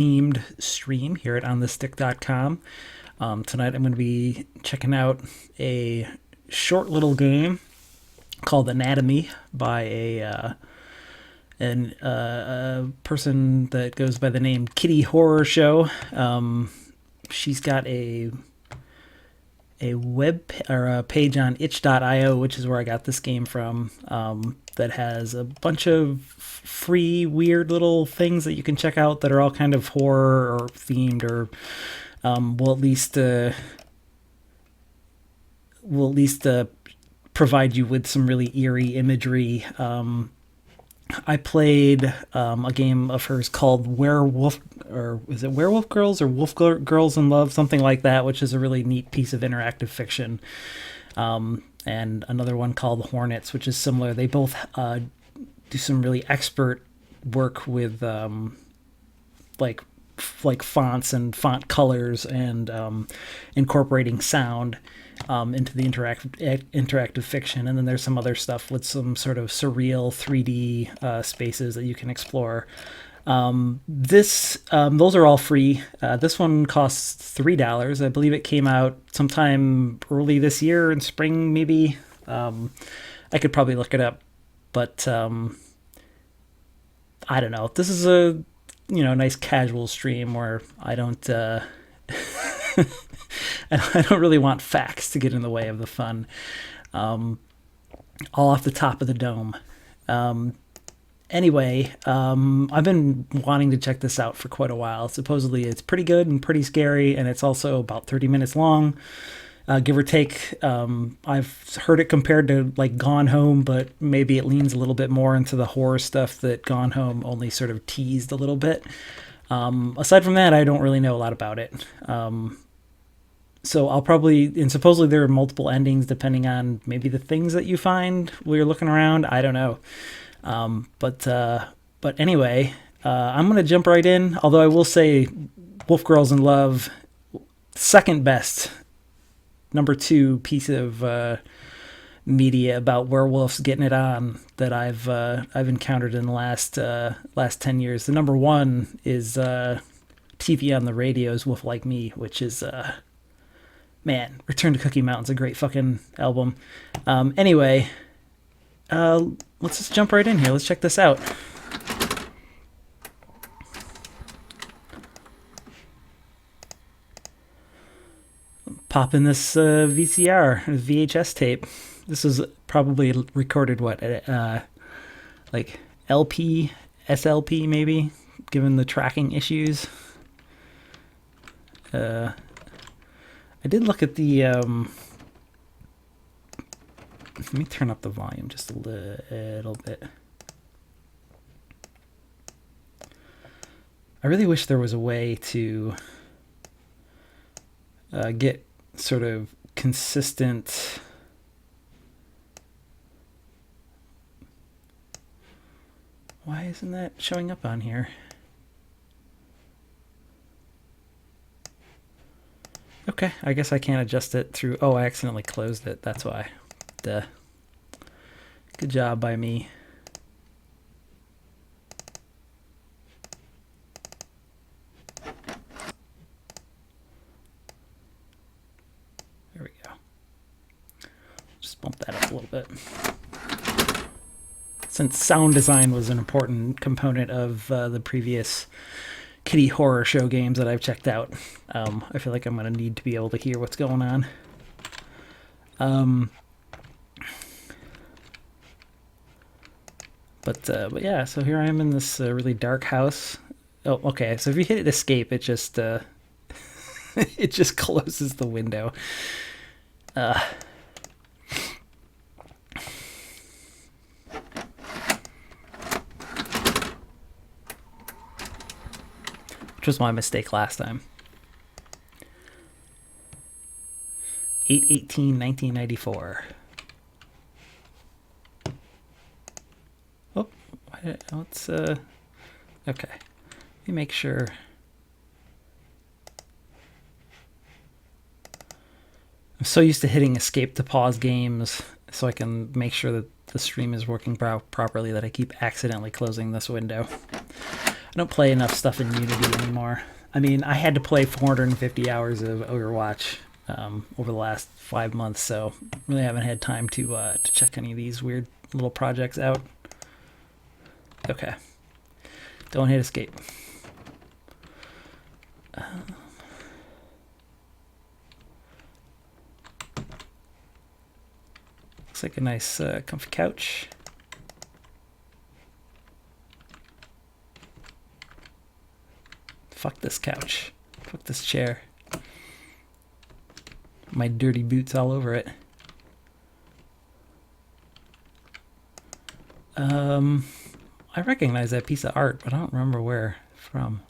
themed stream here at onthestick.com. Tonight I'm going to be checking out a short little game called Anatomy by a person that goes by the name Kitty Horror Show. She's got a web or a page on itch.io, which is where I got this game from, that has a bunch of free weird little things that you can check out that are all kind of horror or themed, or will at least provide you with some really eerie imagery. I played a game of hers called Werewolf, or is it Werewolf Girls or Girls in Love, something like that, which is a really neat piece of interactive fiction. And another one called Hornets, which is similar. They both do some really expert work with like fonts and font colors and incorporating sound into the interactive fiction. And then there's some other stuff with some sort of surreal 3D spaces that you can explore. Those are all free. This one costs $3. I believe it came out sometime early this year in spring, maybe. I could probably look it up, but I don't know. This is a nice casual stream where I don't I don't really want facts to get in the way of the fun. All off the top of the dome. Anyway, I've been wanting to check this out for quite a while. Supposedly it's pretty good and pretty scary, and it's also about 30 minutes long, give or take. I've heard it compared to like Gone Home, but maybe it leans a little bit more into the horror stuff that Gone Home only sort of teased a little bit. Aside from that, I don't really know a lot about it. So and supposedly there are multiple endings depending on maybe the things that you find while you're looking around. I don't know. But anyway, I'm going to jump right in. Although I will say Wolf Girls in Love, second best, number 2 piece of media about werewolves getting it on that I've encountered in the last 10 years. The number 1 is TV on the radio's Wolf Like Me, which is man, Return to Cookie Mountain's a great fucking album. Anyway, let's just jump right in here. Let's check this out. Pop in this VHS tape. This was probably recorded like LP, SLP maybe, given the tracking issues. I did look at the let me turn up the volume just a little bit. I really wish there was a way to get sort of consistent why isn't that showing up on here? Okay, I guess I can't adjust it through. Oh, I accidentally closed it. That's why. Duh. Good job by me. There we go. Just bump that up a little bit. Since sound design was an important component of the previous Kitty Horror Show games that I've checked out, I feel like I'm going to need to be able to hear what's going on. But yeah, so here I am in this really dark house. Oh, okay. So if you hit escape, it just it just closes the window. Which was my mistake last time. 8/18/1994. Oh, let's okay. Let me make sure. I'm so used to hitting escape to pause games so I can make sure that the stream is working properly that I keep accidentally closing this window. I don't play enough stuff in Unity anymore. I mean, I had to play 450 hours of Overwatch over the last 5 months, so really haven't had time to check any of these weird little projects out. Okay. Don't hit escape. Looks like a nice comfy couch. Fuck this couch. Fuck this chair. My dirty boots all over it. I recognize that piece of art, but I don't remember where from.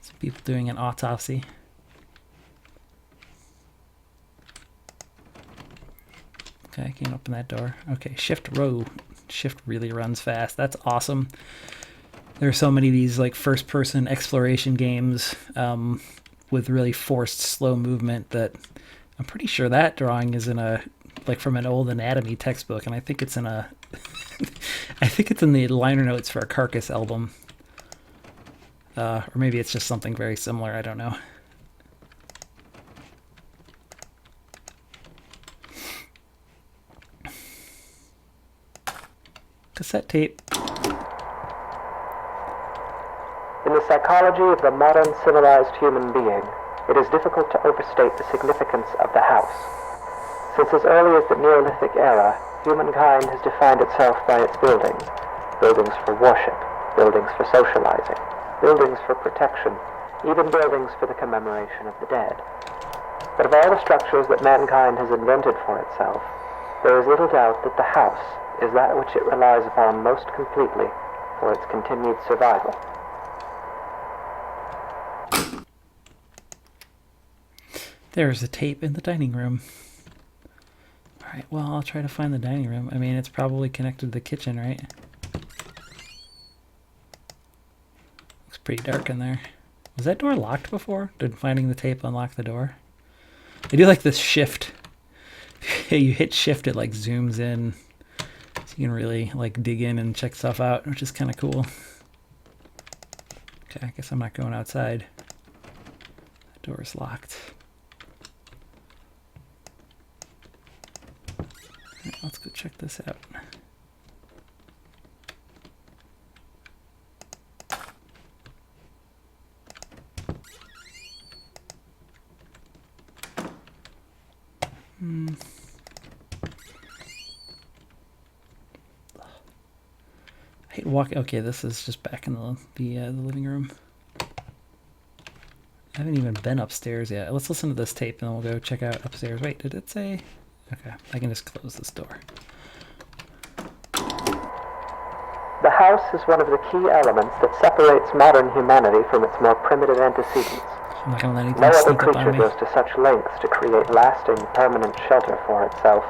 Some people doing an autopsy. Okay, I can't open that door. Okay, shift row. Shift really runs fast. That's awesome. There are so many of these like first-person exploration games with really forced slow movement that I'm pretty sure that drawing is in a like from an old anatomy textbook, and I think it's in a I think it's in the liner notes for a Carcass album. Or maybe it's just something very similar, I don't know. Cassette tape. In the psychology of the modern civilized human being, it is difficult to overstate the significance of the house. Since as early as the Neolithic era, humankind has defined itself by its buildings. Buildings for worship, buildings for socializing, buildings for protection, even buildings for the commemoration of the dead. But of all the structures that mankind has invented for itself, there is little doubt that the house is that which it relies upon most completely for its continued survival. There's a tape in the dining room. Alright, well, I'll try to find the dining room. I mean, it's probably connected to the kitchen, right? Looks pretty dark in there. Was that door locked before? Did finding the tape unlock the door? I do like this shift. You hit shift, it like zooms in. So you can really like dig in and check stuff out, which is kind of cool. Okay, I guess I'm not going outside. The door's locked. Right, let's go check this out. I hate walking. Okay, this is just back in the living room. I haven't even been upstairs yet. Let's listen to this tape and then we'll go check out upstairs. Wait, did it say? Okay, I can just close this door. The house is one of the key elements that separates modern humanity from its more primitive antecedents. I'm not gonna let anything No other sneak up on creature me. goes to such lengths to create lasting, permanent shelter for itself,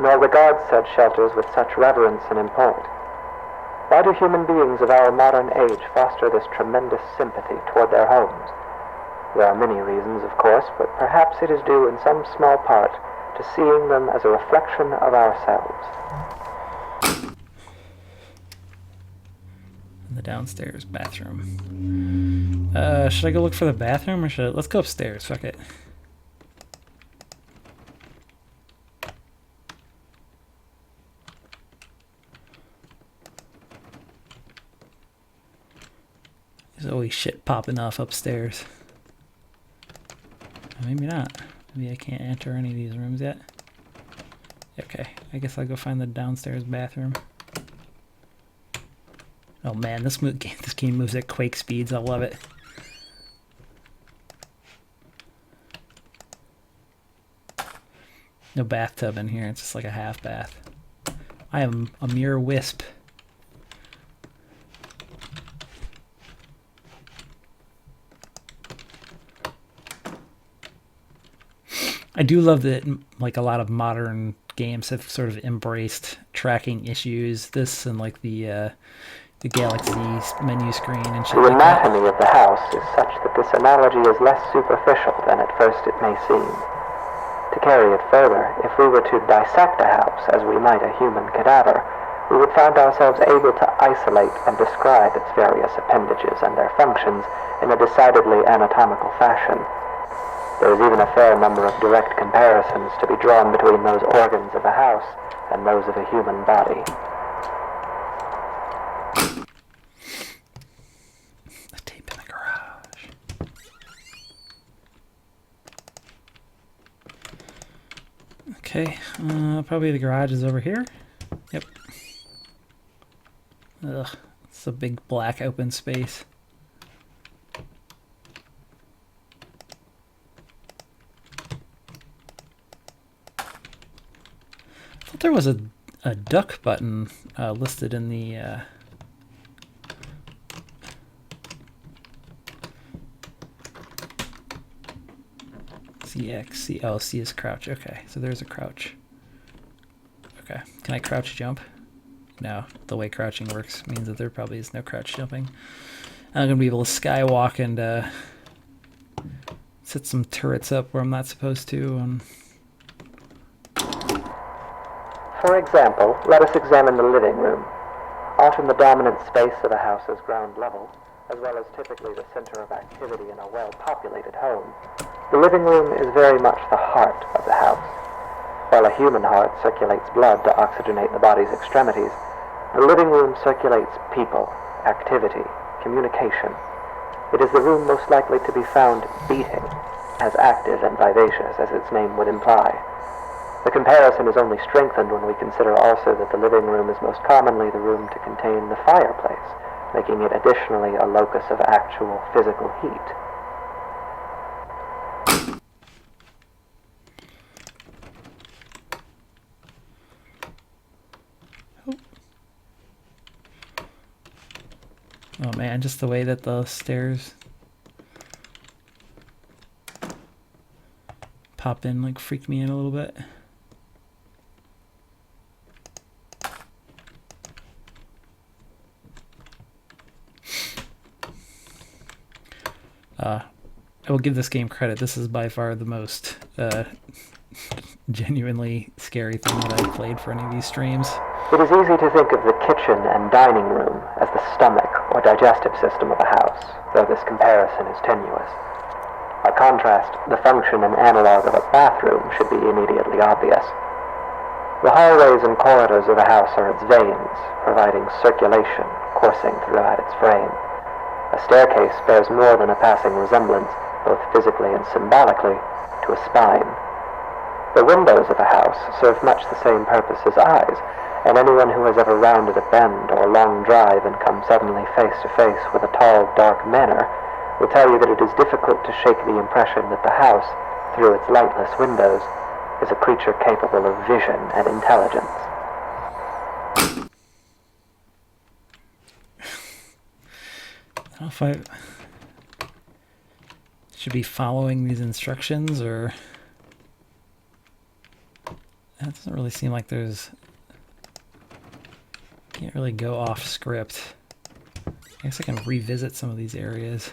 nor regards said shelters with such reverence and import. Why do human beings of our modern age foster this tremendous sympathy toward their homes? There are many reasons, of course, but perhaps it is due in some small part to seeing them as a reflection of ourselves. In the downstairs bathroom. Should I go look for the bathroom or should I? Let's go upstairs. Fuck it. There's always shit popping off upstairs. Maybe not. Maybe I can't enter any of these rooms yet. Okay, I guess I'll go find the downstairs bathroom. Oh man, this game moves at Quake speeds. I love it. No bathtub in here. It's just like a half bath. I am a mere wisp. I do love that like a lot of modern games have sort of embraced tracking issues. This and like the Galaxy menu screen and shit The like that. anatomy of the house is such that this analogy is less superficial than at first it may seem. To carry it further, if we were to dissect a house as we might a human cadaver, we would find ourselves able to isolate and describe its various appendages and their functions in a decidedly anatomical fashion. There is even a fair number of direct comparisons to be drawn between those organs of a house and those of a human body. The tape in the garage. Okay, probably the garage is over here. Yep. Ugh, it's a big black open space. I thought there was a duck button listed in the CX. Oh, C is crouch. Okay, so there's a crouch. Okay, can I crouch jump? No, the way crouching works means that there probably is no crouch jumping. I'm gonna be able to skywalk and set some turrets up where I'm not supposed to. For example, let us examine the living room. Often the dominant space of a house's ground level, as well as typically the center of activity in a well-populated home, the living room is very much the heart of the house. While a human heart circulates blood to oxygenate the body's extremities, the living room circulates people, activity, communication. It is the room most likely to be found beating, as active and vivacious as its name would imply. The comparison is only strengthened when we consider also that the living room is most commonly the room to contain the fireplace, making it additionally a locus of actual physical heat. Oh man, just the way that the stairs pop in like freaked me in a little bit. I will give this game credit. This is by far the most genuinely scary thing that I've played for any of these streams. It is easy to think of the kitchen and dining room as the stomach or digestive system of a house, though this comparison is tenuous. By contrast, the function and analog of a bathroom should be immediately obvious. The hallways and corridors of a house are its veins, providing circulation coursing throughout its frame. A staircase bears more than a passing resemblance, both physically and symbolically, to a spine. The windows of a house serve much the same purpose as eyes, and anyone who has ever rounded a bend or long drive and come suddenly face to face with a tall, dark manor will tell you that it is difficult to shake the impression that the house, through its lightless windows, is a creature capable of vision and intelligence. I don't know if I should be following these instructions, or that doesn't really seem like there's, can't really go off script. I guess I can revisit some of these areas.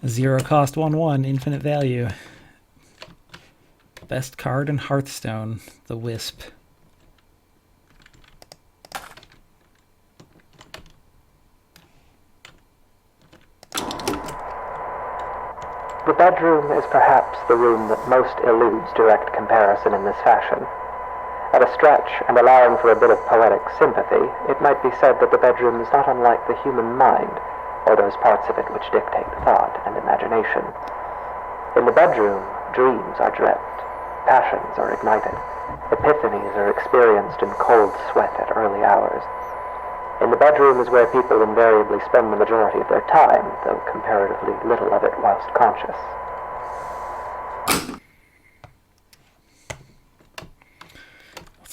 Zero cost 1/1, infinite value. Best card in Hearthstone, the Wisp. The bedroom is perhaps the room that most eludes direct comparison in this fashion. At a stretch, and allowing for a bit of poetic sympathy, it might be said that the bedroom is not unlike the human mind, or those parts of it which dictate thought and imagination. In the bedroom, dreams are dreamt, passions are ignited, epiphanies are experienced in cold sweat at early hours. In the bedroom is where people invariably spend the majority of their time, though comparatively little of it whilst conscious.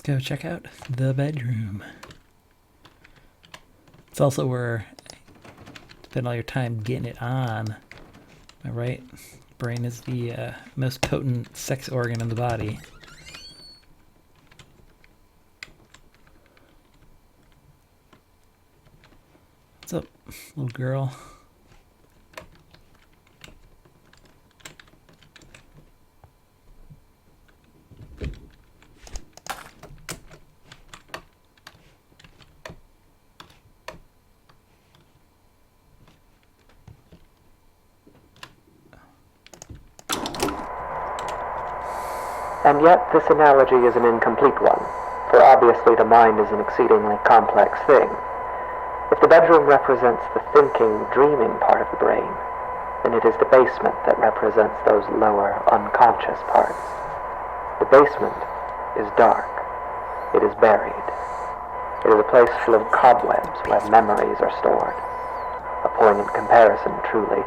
go check out the bedroom. It's also where you spend all your time getting it on. Am I right? Brain is the most potent sex organ in the body. What's up, little girl? And yet this analogy is an incomplete one, for obviously the mind is an exceedingly complex thing. If the bedroom represents the thinking, dreaming part of the brain, then it is the basement that represents those lower, unconscious parts. The basement is dark. It is buried. It is a place full of cobwebs where memories are stored. A poignant comparison, truly.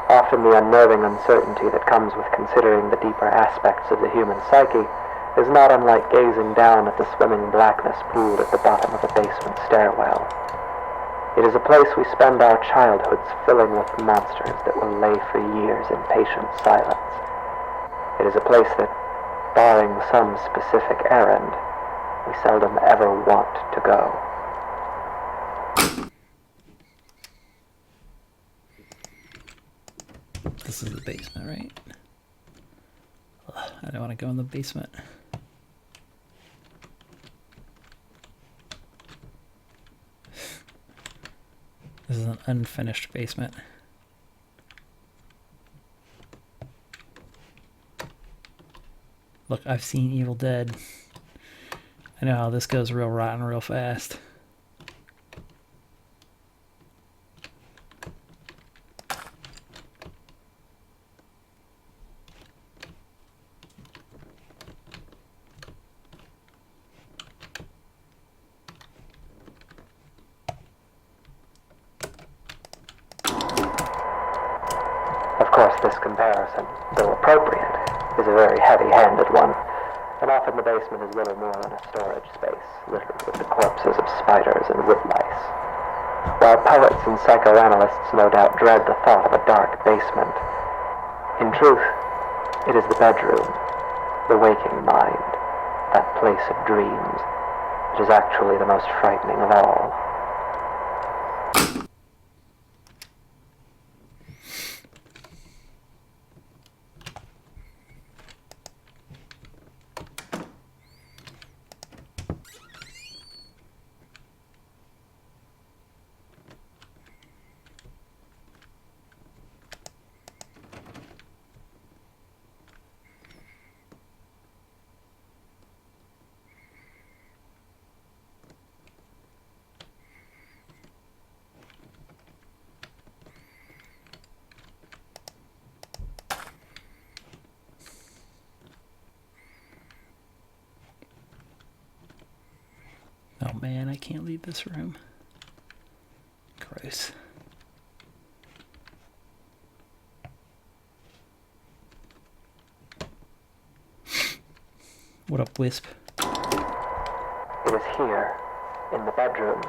Often the unnerving uncertainty that comes with considering the deeper aspects of the human psyche is not unlike gazing down at the swimming blackness pooled at the bottom of a basement stairwell. It is a place we spend our childhoods filling with monsters that will lay for years in patient silence. It is a place that, barring some specific errand, we seldom ever want to go. This is the basement, right? Ugh, I don't want to go in the basement. This is an unfinished basement. Look, I've seen Evil Dead. I know how this goes real rotten real fast. Of course, this comparison, though appropriate, is a very heavy-handed one, and often the basement is little more than a storage space, littered with the corpses of spiders and woodlice. While poets and psychoanalysts no doubt dread the thought of a dark basement, in truth, it is the bedroom, the waking mind, that place of dreams, that is actually the most frightening of all. Oh man, I can't leave this room. Gross. What up, Wisp? It is here, in the bedroom,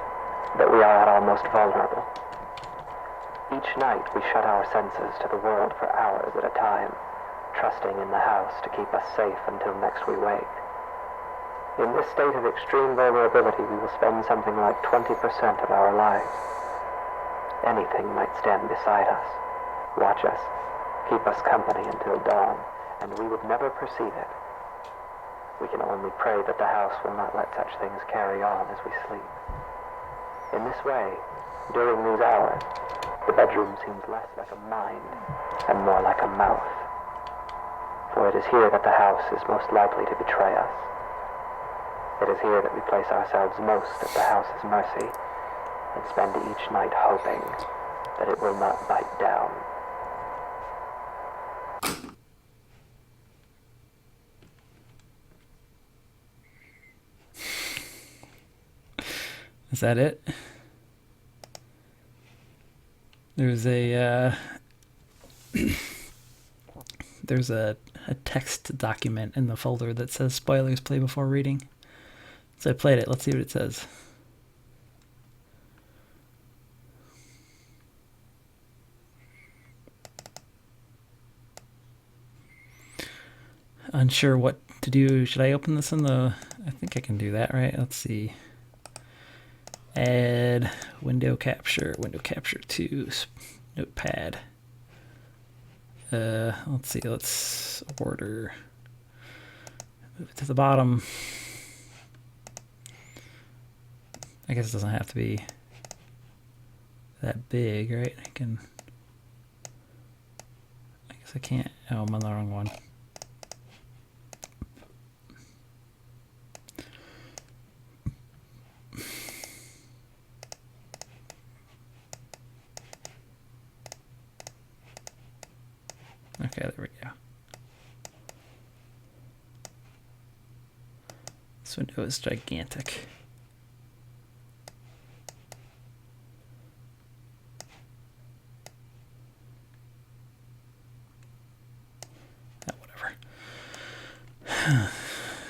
that we are at our most vulnerable. Each night we shut our senses to the world for hours at a time, trusting in the house to keep us safe until next we wake. In this state of extreme vulnerability, we will spend something like 20% of our lives. Anything might stand beside us, watch us, keep us company until dawn, and we would never perceive it. We can only pray that the house will not let such things carry on as we sleep. In this way, during these hours, the bedroom seems less like a mind and more like a mouth. For it is here that the house is most likely to betray us. It is here that we place ourselves most at the house's mercy and spend each night hoping that it will not bite down. Is that it? There's a there's a text document in the folder that says spoilers play before reading. So I played it. Let's see what it says. Unsure what to do. Should I open this in the... I think I can do that, right? Let's see. Add window capture 2, notepad. Let's see, let's order. Move it to the bottom. I guess it doesn't have to be that big, right? I guess I can't. Oh, I'm on the wrong one. Okay, there we go. This window is gigantic. Whatever.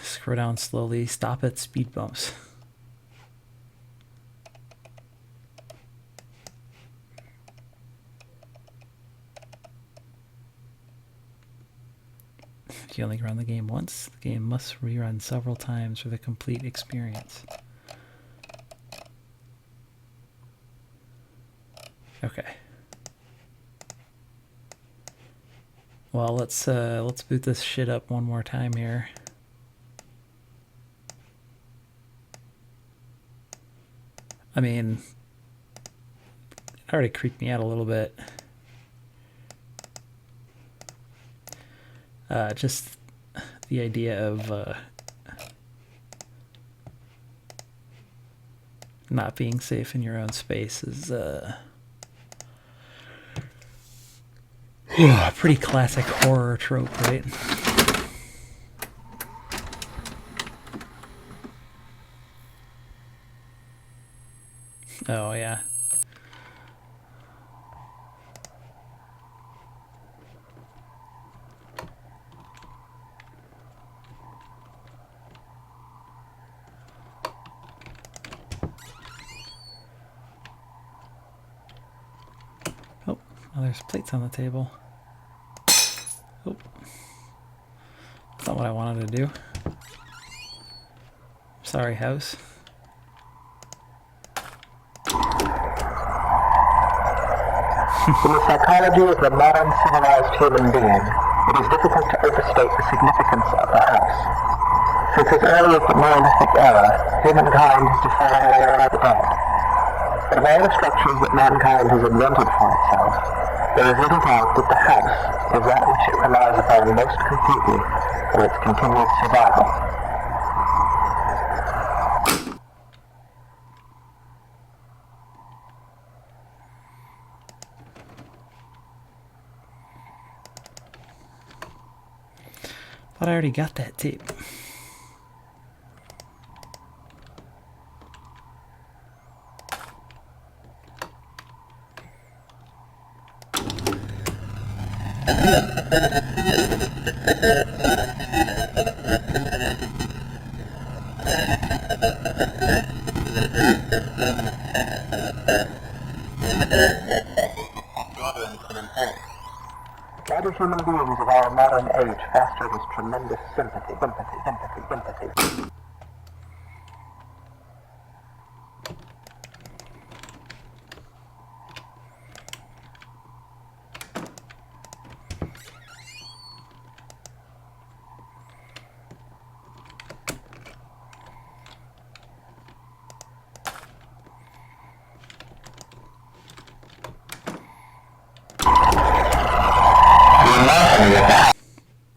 Scroll down slowly. Stop at speed bumps. If you only run the game once, the game must rerun several times for the complete experience. Okay. Well, let's boot this shit up one more time here. I mean, it already creeped me out a little bit. Just the idea of not being safe in your own space is a pretty classic horror trope, right? Oh, yeah. Oh, there's plates on the table. Oh. That's not what I wanted to do. Sorry, house. In the psychology of the modern civilized human being, it is difficult to overstate the significance of the house. Since as early as the Neolithic era, humankind has defined their own bed. Of all the structures that mankind has invented for itself, there is little doubt that the house is that which it relies upon most completely for its continued survival. Thought I already got that tape. Why do human beings of our modern age foster this tremendous sympathy?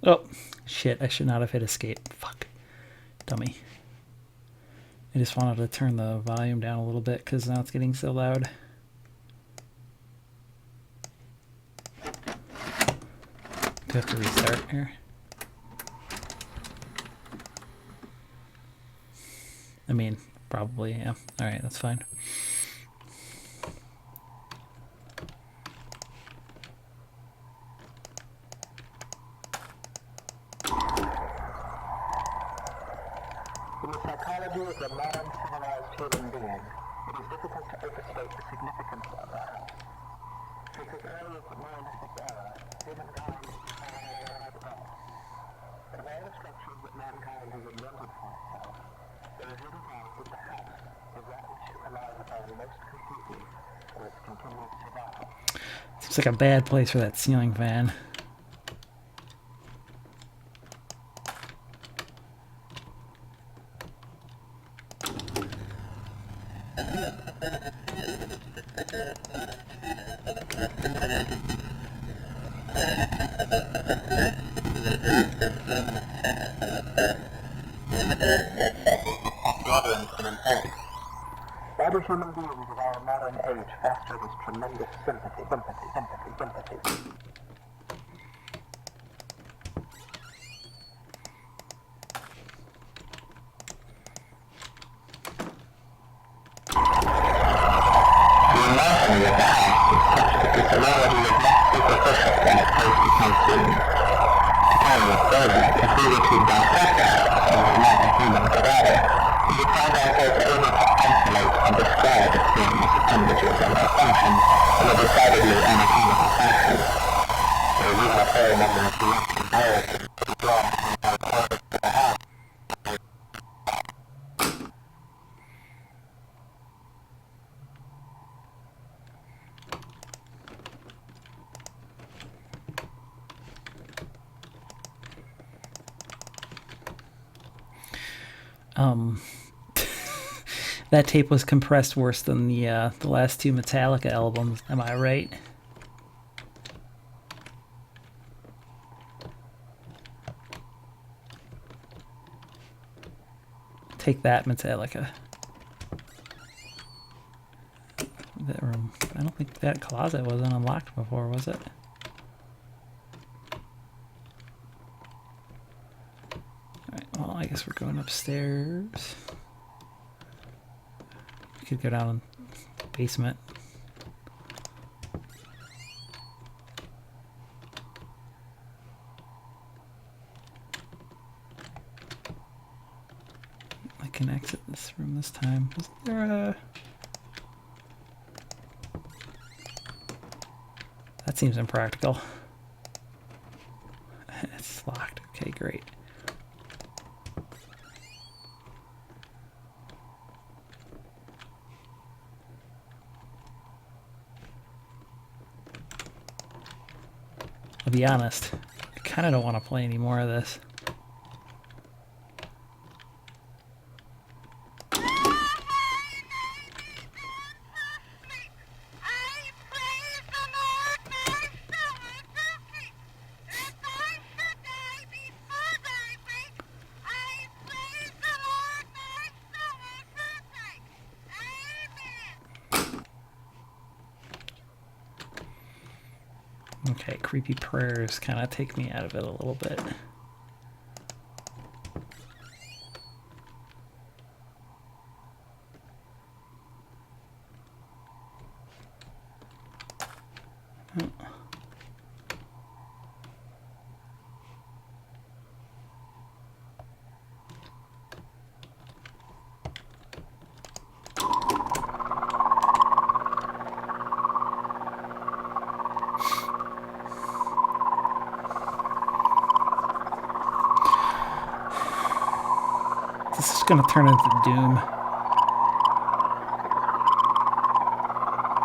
Oh, shit, I should not have hit escape. Fuck. Dummy. I just wanted to turn the volume down a little bit because now it's getting so loud. Do I have to restart here? I mean, probably, yeah. Alright, that's fine. the modern civilized human being, it is difficult to overstate the significance of the house. Since as early as the Neolithic era, humankind has had wealth. But of all the structures that mankind has invented for itself, there is little doubt that the house is that which it relies upon most completely for its continued survival. Seems like a bad place for that ceiling fan. Why do human beings of our modern age foster this tremendous sympathy? That tape was compressed worse than the last two Metallica albums. Am I right? Take that, Metallica. That room. I don't think that closet wasn't unlocked before, was it? Alright, well, I guess we're going upstairs. We could go down in the basement. I can exit this room this time. Is there a... That seems impractical. It's locked. Okay, great. I'll be honest, I kind of don't want to play any more of this. Okay, creepy prayers kind of take me out of it a little bit. This is going to turn into Doom.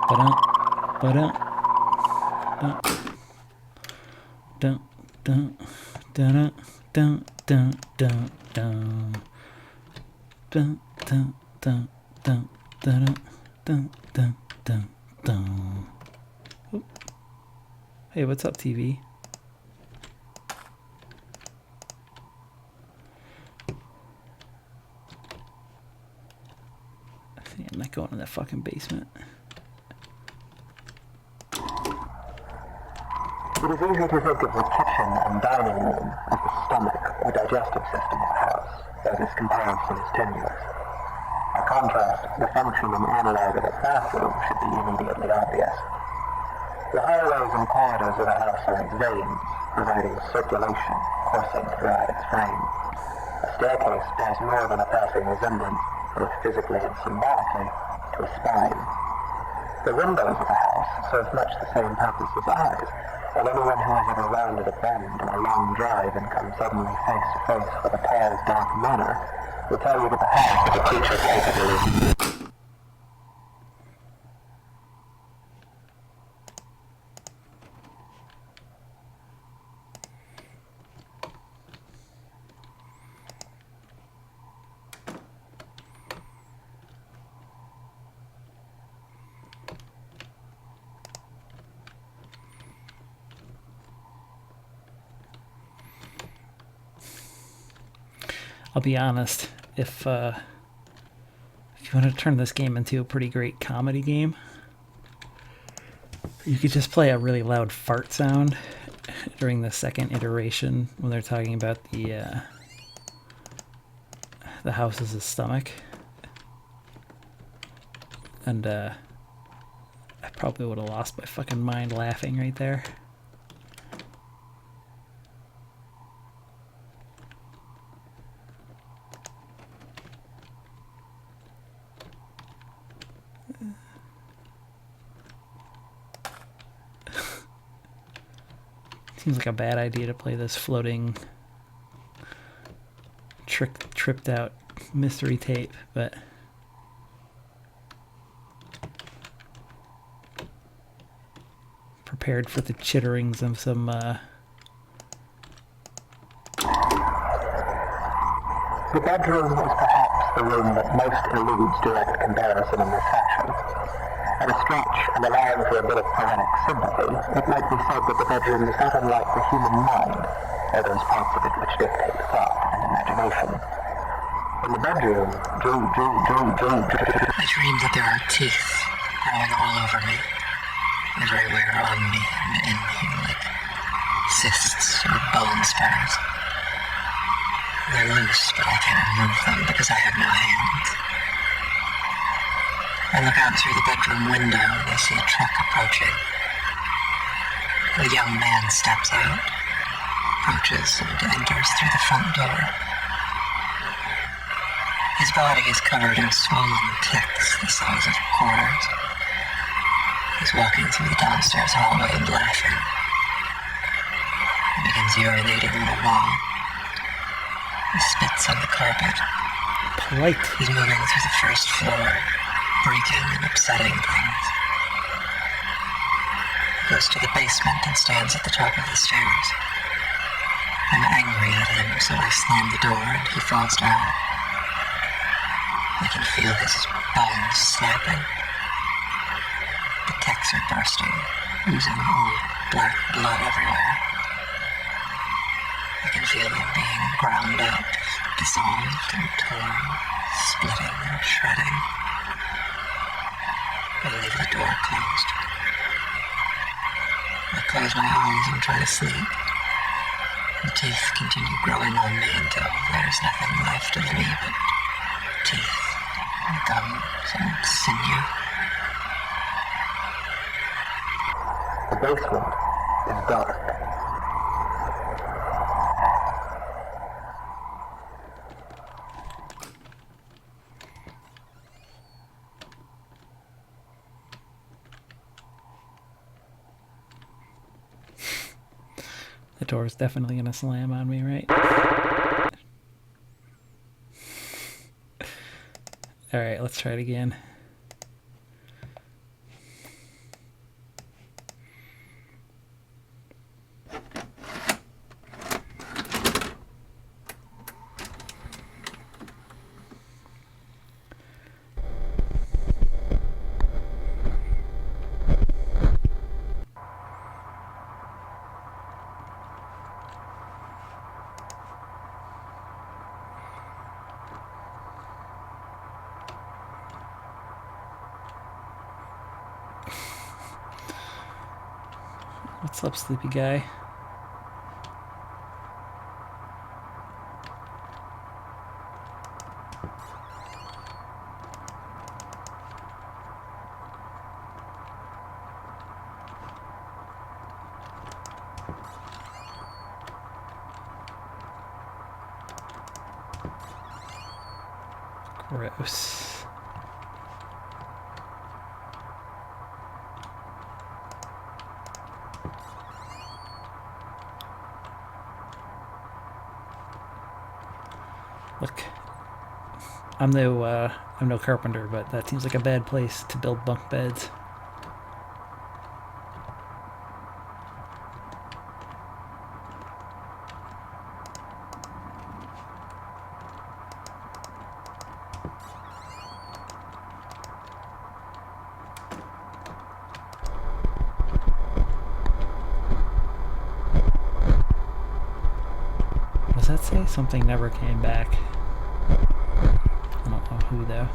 Ba-dum, ba-dum, dum, dum, dum, dum, dum, dum, dum, dum, dum, dum, dum, dum, dum, dum, dum, dum. Oop. Hey, what's up, TV? I'm not going in that fucking basement. It is easy to think of the kitchen and dining room as the stomach or digestive system of a house, though this comparison is tenuous. By contrast, the function and analog of a bathroom should be immediately obvious. The hallways and corridors of a house are like veins, providing circulation coursing throughout its frame. A staircase bears more than a passing resemblance, both physically and symbolically, to a spine. The windows of the house serve much the same purpose as eyes, and anyone who has ever rounded a bend on a long drive and come suddenly face to face with a pale, dark manor will tell you that the house is a creature capable of... I'll be honest, if you want to turn this game into a pretty great comedy game, you could just play a really loud fart sound during the second iteration when they're talking about the house as a stomach. And I probably would have lost my fucking mind laughing right there. Seems like a bad idea to play this floating, tripped out mystery tape, but prepared for the chitterings of some The bedroom is perhaps the room that most eludes direct comparison in this fashion. At a stretch, and allowing for a bit of poetic sympathy, it might be said that the bedroom is not unlike the human mind, or those parts of it which dictate thought and imagination. In the bedroom, I dream that there are teeth growing all over me, everywhere on me and in me, like cysts or bone spurs. They're loose, but I can't remove them because I have no hands. I look out through the bedroom window and I see a truck approaching. A young man steps out, approaches, and enters through the front door. His body is covered in swollen ticks the size of quarters. He's walking through the downstairs hallway and laughing. He begins urinating on the wall. He spits on the carpet. polite. He's moving through the first floor, breaking and upsetting things. He goes to the basement and stands at the top of the stairs. I'm angry at him, so I slam the door and he falls down. I can feel his bones snapping. The ticks are bursting, oozing old black blood everywhere. I can feel them being ground up, dissolved and torn, splitting and shredding. I leave the door closed. I close my eyes and try to sleep. The teeth continue growing on me until there's nothing left of me but teeth and gums and sinew. The basement is dark. The door's definitely gonna slam on me, right? Alright, let's try it again. What's up, sleepy guy? Gross. Look, I'm no carpenter, but that seems like a bad place to build bunk beds. What does that say? Something never came back. I don't know who though.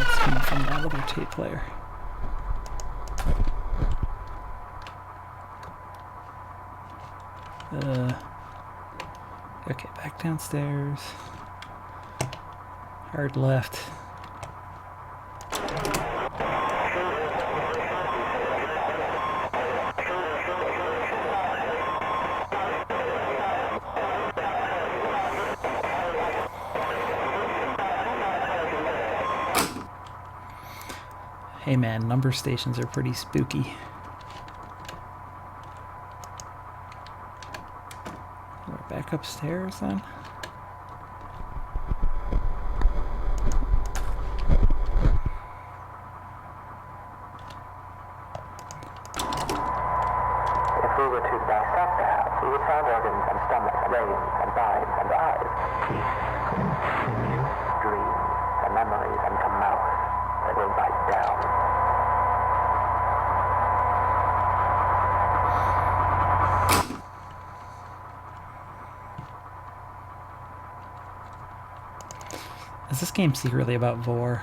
It's coming from that other tape player. Okay, back downstairs. Hard left. Hey man, number stations are pretty spooky. We're back upstairs then? If we were to dissect the house, we would find organs and stomach, brains and minds and eyes, dreams and memories and a mouth that will bite down. Is this game secretly about Vor?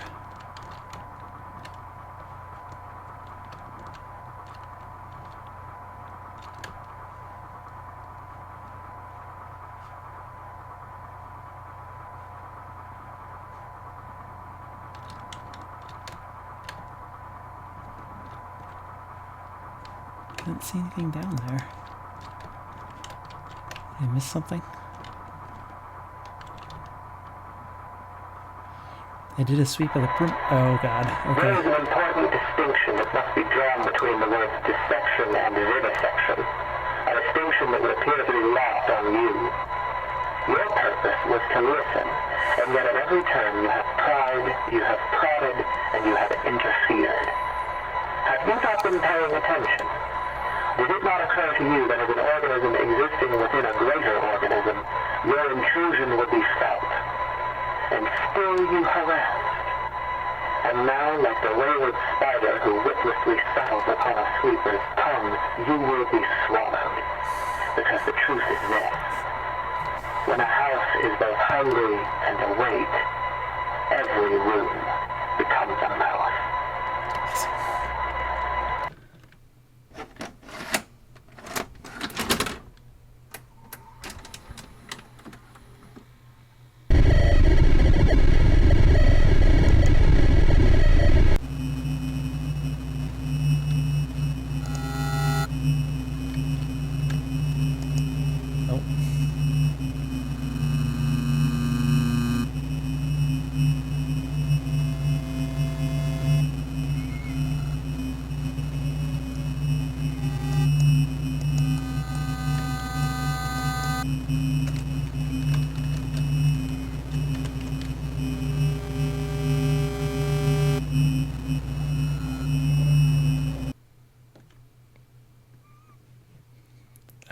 Didn't see anything down there. Did I miss something? I did a sweep of the prim. Oh god. There is Okay. an important distinction that must be drawn between the words dissection and vivisection, a distinction that would appear to be lost on you. Your purpose was to listen, and yet at every turn you have pried, you have prodded, and you have interfered. Have you not been paying attention? Did it not occur to you that as an organism existing within a greater organism, your intrusion would be felt? And still you harassed. And now, like the wayward spider who witlessly settles upon a sweeper's tongue, you will be swallowed. Because the truth is this. When a house is both hungry and awake, every room becomes a mouth. Nope.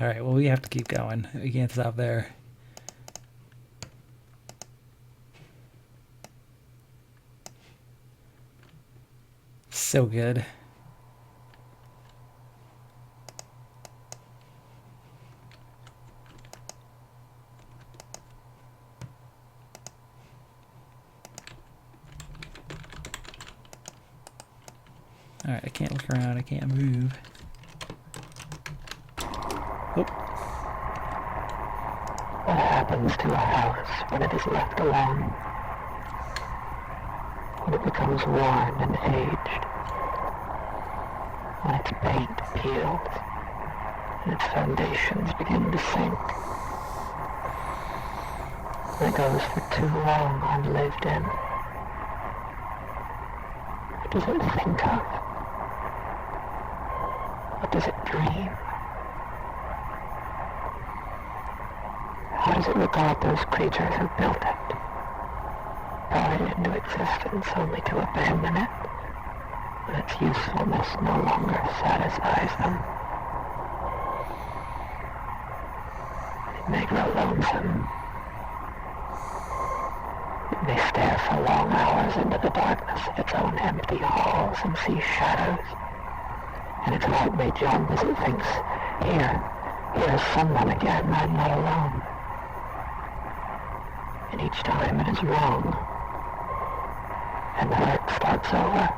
Alright, well, we have to keep going. We can't stop there. So good. Alright, I can't look around, I can't move. Oh, What happens to a house when it is left alone? When it becomes worn and aged? When its paint peels and its foundations begin to sink? When it goes for too long unlived in? What does it think of? What does it dream? How does it regard those creatures who built it, brought it into existence only to abandon it when its usefulness no longer satisfies them? It may grow lonesome. It may stare for long hours into the darkness of its own empty halls and see shadows, and its heart may jump as it thinks, here's someone again, I'm not alone. And each time it is wrong, and the hurt starts over.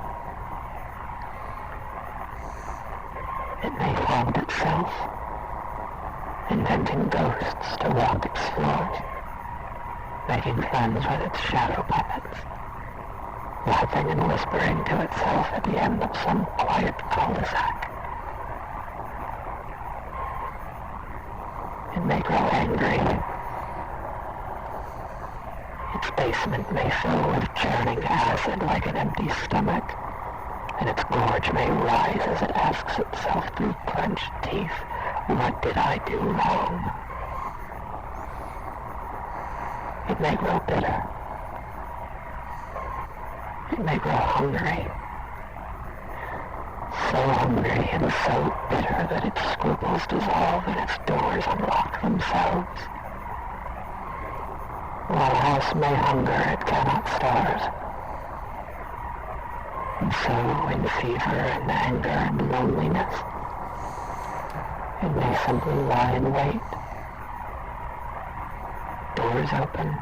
It may haunt itself, inventing ghosts to walk its floors, making friends with its shadow puppets, laughing and whispering to itself at the end of some quiet cul-de-sac. It may grow angry. Its basement may fill with churning acid like an empty stomach, and its gorge may rise as it asks itself through clenched teeth, what did I do wrong? It may grow bitter. It may grow hungry. So hungry and so bitter that its scruples dissolve and its doors unlock themselves. While a house may hunger, it cannot starve. And so, in fever and anger and loneliness, it may simply lie in wait. Doors open,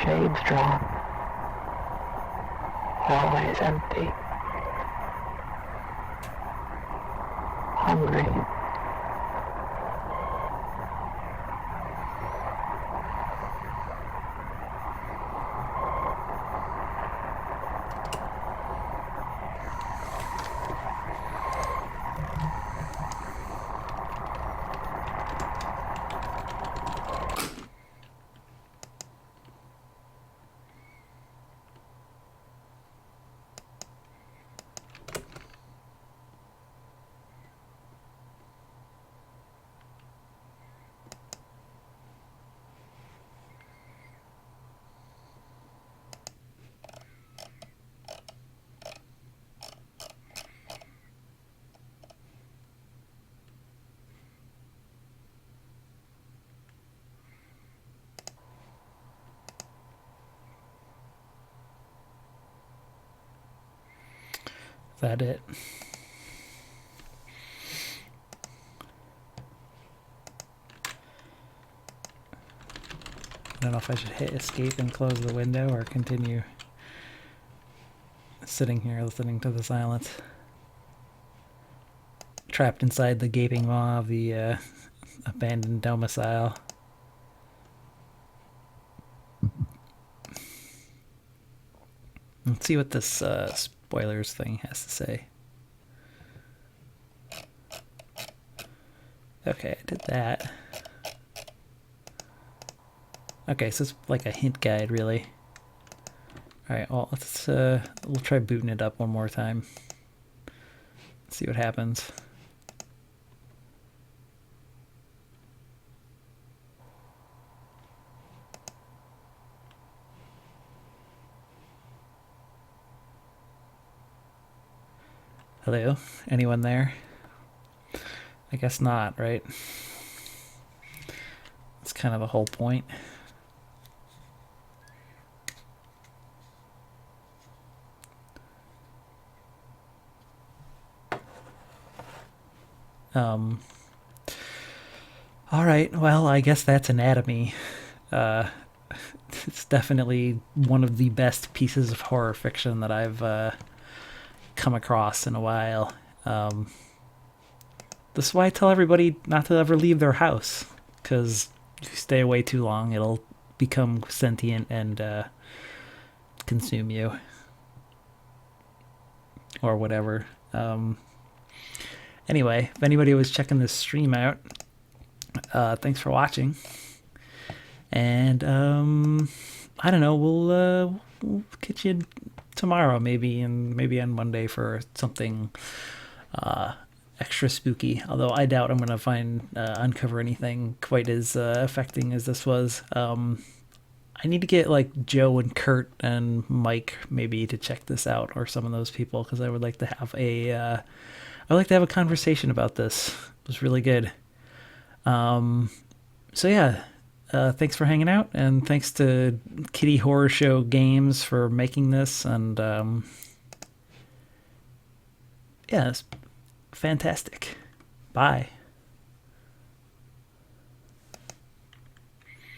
shades drawn, hallways empty, hungry. Is that it? I don't know if I should hit escape and close the window or continue sitting here listening to the silence. Trapped inside the gaping maw of the abandoned domicile. Let's see what this spoilers thing has to say. Okay, I did that. Okay, so it's like a hint guide, really. Alright, well, let's, we'll try booting it up one more time. See what happens. Hello? Anyone there? I guess not, right? That's kind of the whole point. All right, well, I guess that's Anatomy. It's definitely one of the best pieces of horror fiction that I've come across in a while. This is why I tell everybody not to ever leave their house, because if you stay away too long, it'll become sentient and consume you. Or whatever. Anyway, if anybody was checking this stream out, thanks for watching. And I don't know, we'll catch you tomorrow maybe, and maybe on Monday for something extra spooky. Although I doubt I'm gonna uncover anything quite as affecting as this was. I need to get like Joe and Kurt and Mike maybe to check this out, or some of those people, because I would like to have a conversation about this. It was really good. So yeah, thanks for hanging out, and thanks to Kitty Horror Show Games for making this, and yeah, it's fantastic. Bye.